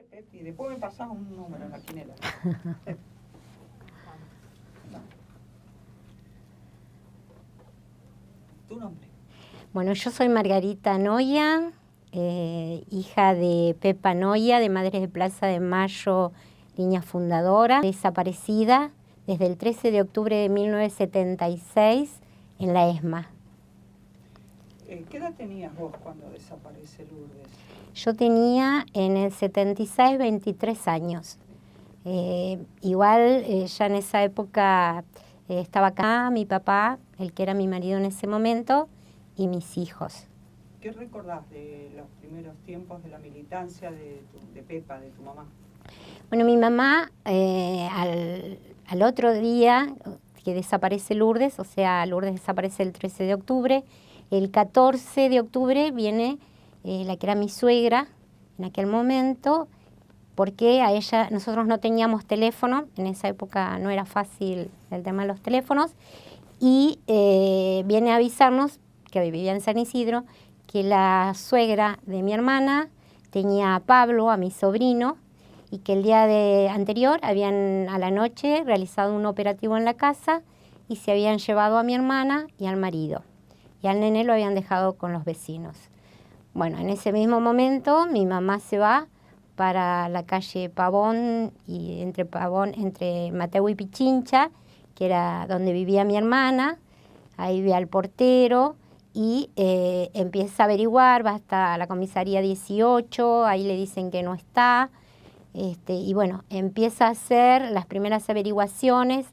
Pepi, después me pasás un número en la quinela. ¿Tu nombre? Bueno, yo soy Margarita Noya, hija de Pepa Noya, de Madres de Plaza de Mayo, niña fundadora, desaparecida desde el 13 de octubre de 1976 en la ESMA. ¿Qué edad tenías vos cuando desaparece Lourdes? Yo tenía en el 76 23 años. Igual ya en esa época estaba acá mi papá, el que era mi marido en ese momento, y mis hijos. ¿Qué recordás de los primeros tiempos de la militancia de Pepa, de tu mamá? Bueno, mi mamá al otro día que desaparece Lourdes, o sea, Lourdes desaparece el 13 de octubre, el 14 de octubre viene la que era mi suegra en aquel momento, porque a ella, nosotros no teníamos teléfono, en esa época no era fácil el tema de los teléfonos, y viene a avisarnos, que vivía en San Isidro, que la suegra de mi hermana tenía a Pablo, a mi sobrino, y que el día anterior habían a la noche realizado un operativo en la casa y se habían llevado a mi hermana y al marido. Y al nene lo habían dejado con los vecinos. Bueno, en ese mismo momento mi mamá se va para la calle Pavón, y entre Mateo y Pichincha, que era donde vivía mi hermana. Ahí ve al portero y empieza a averiguar, va hasta la comisaría 18, ahí le dicen que no está. Y bueno, empieza a hacer las primeras averiguaciones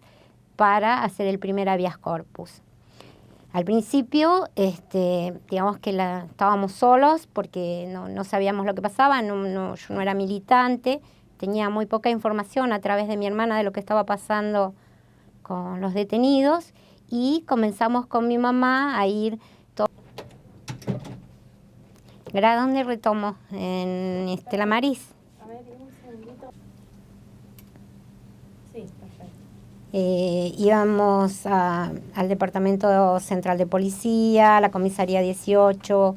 para hacer el primer habeas corpus. Al principio, digamos que estábamos solos porque no sabíamos lo que pasaba, yo no era militante, tenía muy poca información a través de mi hermana de lo que estaba pasando con los detenidos, y comenzamos con mi mamá a ir. ¿A dónde retomo? En Estela Maris. A ver, un segundito. Sí, perfecto. Íbamos al Departamento Central de Policía, a la Comisaría 18,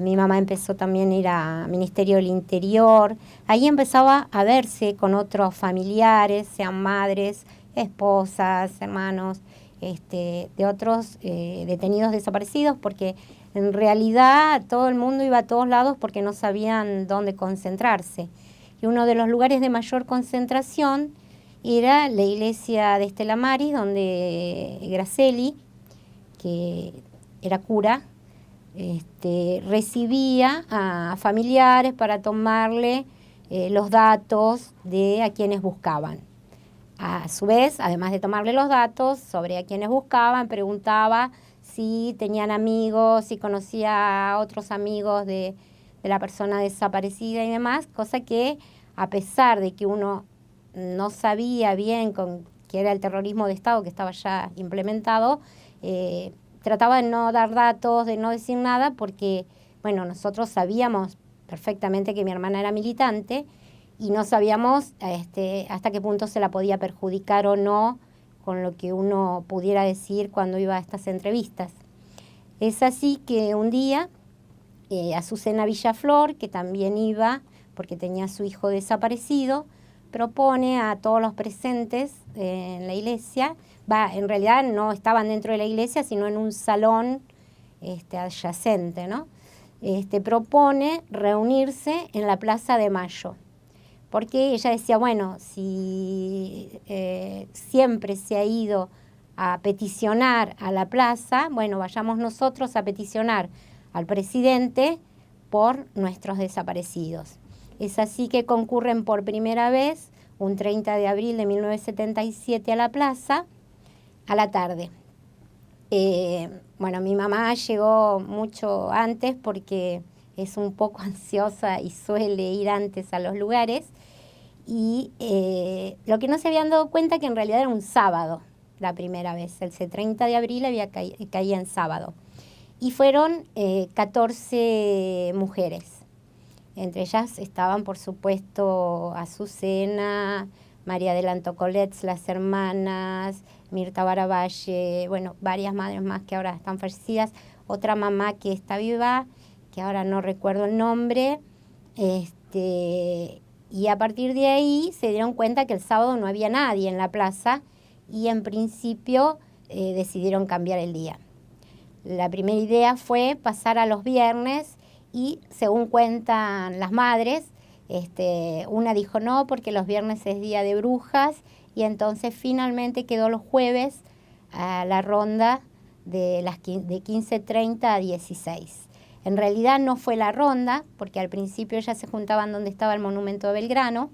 mi mamá empezó también a ir al Ministerio del Interior. Ahí empezaba a verse con otros familiares, sean madres, esposas, hermanos, de otros detenidos desaparecidos, porque en realidad todo el mundo iba a todos lados porque no sabían dónde concentrarse. Y uno de los lugares de mayor concentración era la iglesia de Estela Maris, donde Gracelli, que era cura, recibía a familiares para tomarle los datos de a quienes buscaban. A su vez, además de tomarle los datos sobre a quienes buscaban, preguntaba si tenían amigos, si conocía a otros amigos de la persona desaparecida y demás, cosa que, a pesar de que uno no sabía bien qué era el terrorismo de Estado que estaba ya implementado, trataba de no dar datos, de no decir nada, porque, bueno, nosotros sabíamos perfectamente que mi hermana era militante y no sabíamos hasta qué punto se la podía perjudicar o no con lo que uno pudiera decir cuando iba a estas entrevistas. Es así que un día Azucena Villaflor, que también iba porque tenía a su hijo desaparecido, propone a todos los presentes en la iglesia, en realidad no estaban dentro de la iglesia, sino en un salón adyacente, ¿no? Propone reunirse en la Plaza de Mayo, porque ella decía, bueno, si siempre se ha ido a peticionar a la plaza, bueno, vayamos nosotros a peticionar al presidente por nuestros desaparecidos. Es así que concurren por primera vez, un 30 de abril de 1977, a la plaza, a la tarde. Bueno, mi mamá llegó mucho antes porque es un poco ansiosa y suele ir antes a los lugares. Y lo que no se habían dado cuenta que en realidad era un sábado la primera vez. El 30 de abril caía en sábado. Y fueron 14 mujeres. Entre ellas estaban, por supuesto, Azucena, María Adelanto Colets, las hermanas, Mirta Baravalle, bueno, varias madres más que ahora están fallecidas, otra mamá que está viva, que ahora no recuerdo el nombre, Y a partir de ahí se dieron cuenta que el sábado no había nadie en la plaza y en principio decidieron cambiar el día. La primera idea fue pasar a los viernes y, según cuentan las madres, una dijo no porque los viernes es día de brujas y entonces finalmente quedó los jueves a la ronda de 15:30 a 16. En realidad no fue la ronda, porque al principio ellas se juntaban donde estaba el monumento de Belgrano,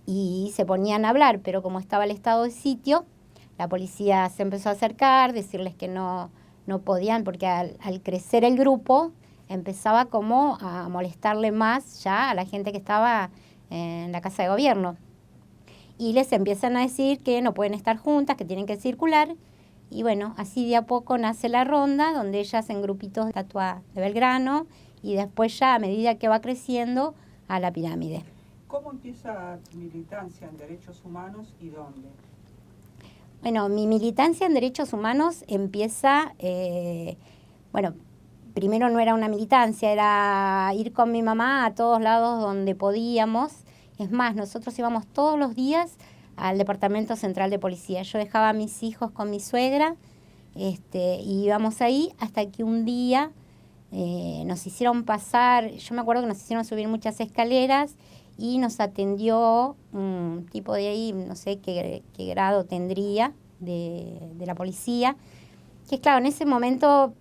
y se ponían a hablar, pero como estaba el estado de sitio, la policía se empezó a acercar, decirles que no podían, porque al crecer el grupo empezaba como a molestarle más ya a la gente que estaba en la Casa de Gobierno. Y les empiezan a decir que no pueden estar juntas, que tienen que circular. Y bueno, así de a poco nace la ronda, donde ellas en grupitos de estatua de Belgrano, y después ya a medida que va creciendo a la pirámide. ¿Cómo empieza tu militancia en derechos humanos y dónde? Bueno, mi militancia en derechos humanos empieza, primero no era una militancia, era ir con mi mamá a todos lados donde podíamos. Es más, nosotros íbamos todos los días al Departamento Central de Policía. Yo dejaba a mis hijos con mi suegra, y íbamos ahí hasta que un día nos hicieron pasar, yo me acuerdo que nos hicieron subir muchas escaleras y nos atendió un tipo de ahí, no sé qué grado tendría de la policía, que claro, en ese momento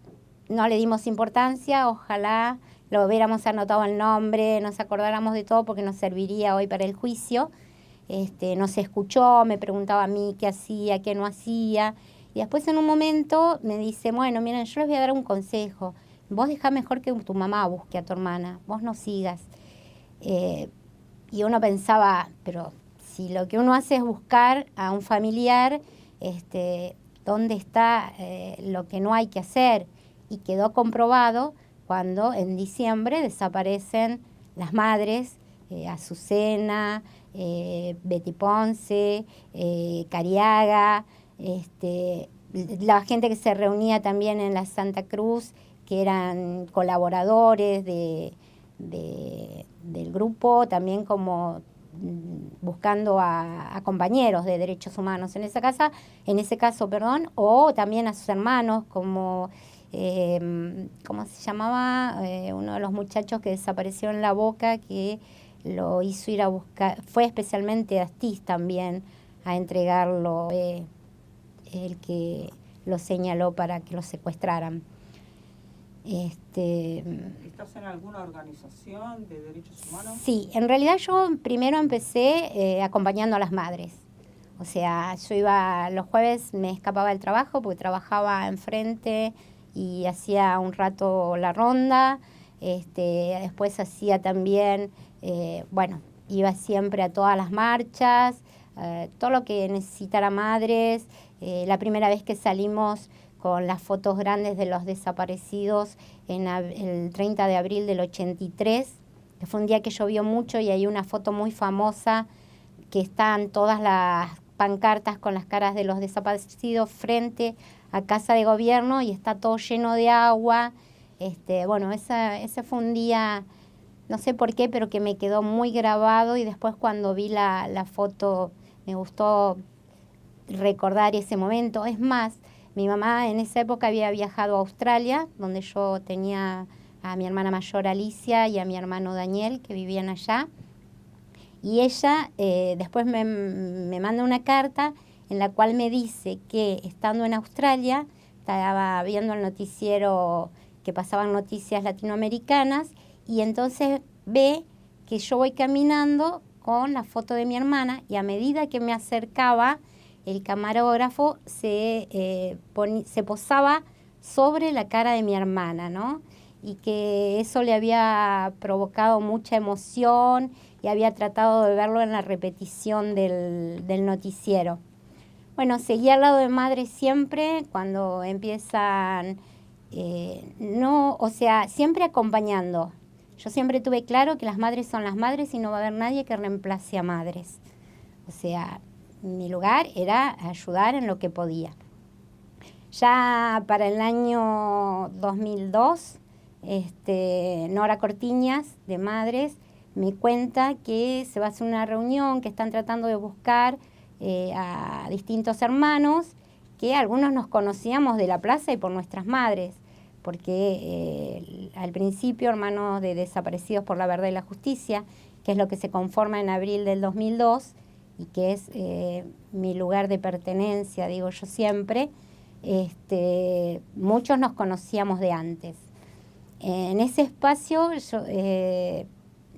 no le dimos importancia, ojalá lo hubiéramos anotado el nombre, nos acordáramos de todo porque nos serviría hoy para el juicio. Nos escuchó, me preguntaba a mí qué hacía, qué no hacía, y después en un momento me dice, bueno, miren, yo les voy a dar un consejo, vos dejá mejor que tu mamá busque a tu hermana, vos no sigas. Y uno pensaba, pero si lo que uno hace es buscar a un familiar, ¿dónde está lo que no hay que hacer? Y quedó comprobado cuando en diciembre desaparecen las madres, Azucena, Betty Ponce, Cariaga, la gente que se reunía también en la Santa Cruz, que eran colaboradores del grupo, también como buscando a compañeros de derechos humanos en ese caso, o también a sus hermanos, como ¿cómo se llamaba? Uno de los muchachos que desapareció en La Boca, que lo hizo ir a buscar, fue especialmente a Astiz también a entregarlo, el que lo señaló para que lo secuestraran. ¿Estás en alguna organización de derechos humanos? Sí, en realidad yo primero empecé acompañando a las madres. O sea, yo iba los jueves, me escapaba del trabajo porque trabajaba enfrente y hacía un rato la ronda. Después hacía también, iba siempre a todas las marchas, todo lo que necesitara madres. La primera vez que salimos con las fotos grandes de los desaparecidos el 30 de abril del 83, que fue un día que llovió mucho y hay una foto muy famosa que están todas las pancartas con las caras de los desaparecidos frente a Casa de Gobierno y está todo lleno de agua. Ese fue un día, no sé por qué, pero que me quedó muy grabado, y después cuando vi la foto me gustó recordar ese momento. Es más, mi mamá en esa época había viajado a Australia, donde yo tenía a mi hermana mayor Alicia y a mi hermano Daniel, que vivían allá. Y ella después me manda una carta en la cual me dice que estando en Australia, estaba viendo el noticiero que pasaban noticias latinoamericanas, y entonces ve que yo voy caminando con la foto de mi hermana, y a medida que me acercaba, el camarógrafo se posaba sobre la cara de mi hermana, ¿no? Y que eso le había provocado mucha emoción y había tratado de verlo en la repetición del noticiero. Bueno, seguí al lado de madre siempre cuando empiezan, siempre acompañando. Yo siempre tuve claro que las madres son las madres y no va a haber nadie que reemplace a madres. O sea, mi lugar era ayudar en lo que podía. Ya para el año 2002, Nora Cortiñas, de Madres, me cuenta que se va a hacer una reunión, que están tratando de buscar a distintos hermanos, que algunos nos conocíamos de la plaza y por nuestras madres, porque al principio Hermanos de Desaparecidos por la Verdad y la Justicia, que es lo que se conforma en abril del 2002 y que es mi lugar de pertenencia, digo yo siempre, muchos nos conocíamos de antes. En ese espacio,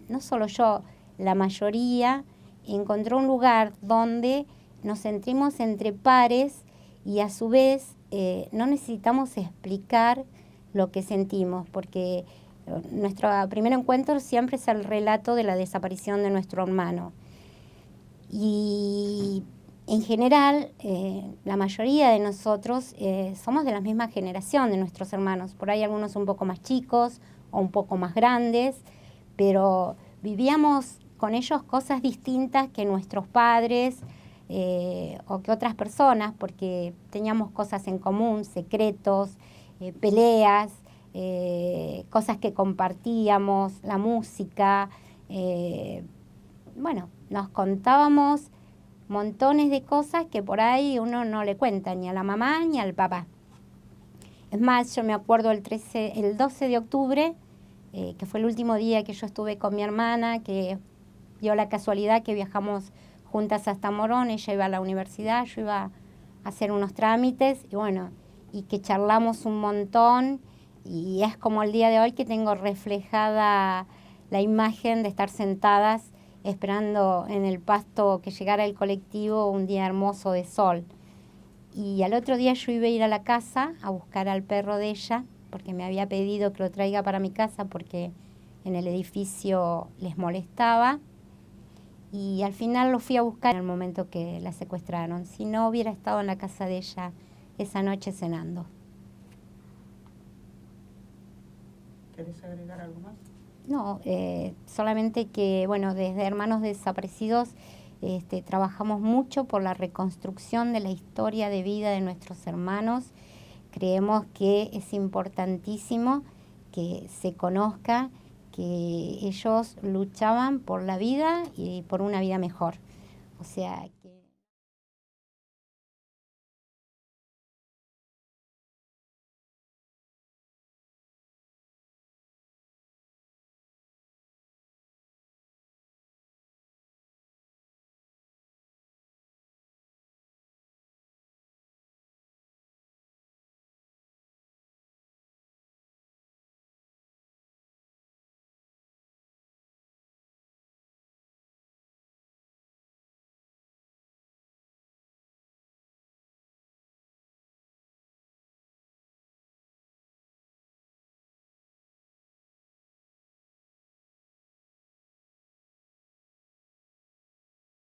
no solo yo, la mayoría encontró un lugar donde nos sentimos entre pares y a su vez no necesitamos explicar lo que sentimos, porque nuestro primer encuentro siempre es el relato de la desaparición de nuestro hermano. Y en general, la mayoría de nosotros somos de la misma generación de nuestros hermanos. Por ahí algunos un poco más chicos o un poco más grandes, pero vivíamos con ellos cosas distintas que nuestros padres o que otras personas, porque teníamos cosas en común, secretos, peleas, cosas que compartíamos, la música. Bueno, nos contábamos montones de cosas que por ahí uno no le cuenta ni a la mamá ni al papá. Es más, yo me acuerdo el 12 de octubre, que fue el último día que yo estuve con mi hermana, que dio la casualidad que viajamos juntas hasta Morón. Ella iba a la universidad, yo iba a hacer unos trámites y bueno, y que charlamos un montón, y es como el día de hoy que tengo reflejada la imagen de estar sentadas esperando en el pasto que llegara el colectivo, un día hermoso de sol. Y al otro día yo iba a ir a la casa a buscar al perro de ella, porque me había pedido que lo traiga para mi casa porque en el edificio les molestaba. Y al final lo fui a buscar en el momento que la secuestraron. Si no, hubiera estado en la casa de ella esa noche cenando. ¿Querés agregar algo más? No, solamente que, bueno, desde Hermanos Desaparecidos trabajamos mucho por la reconstrucción de la historia de vida de nuestros hermanos. Creemos que es importantísimo que se conozca que ellos luchaban por la vida y por una vida mejor. O sea que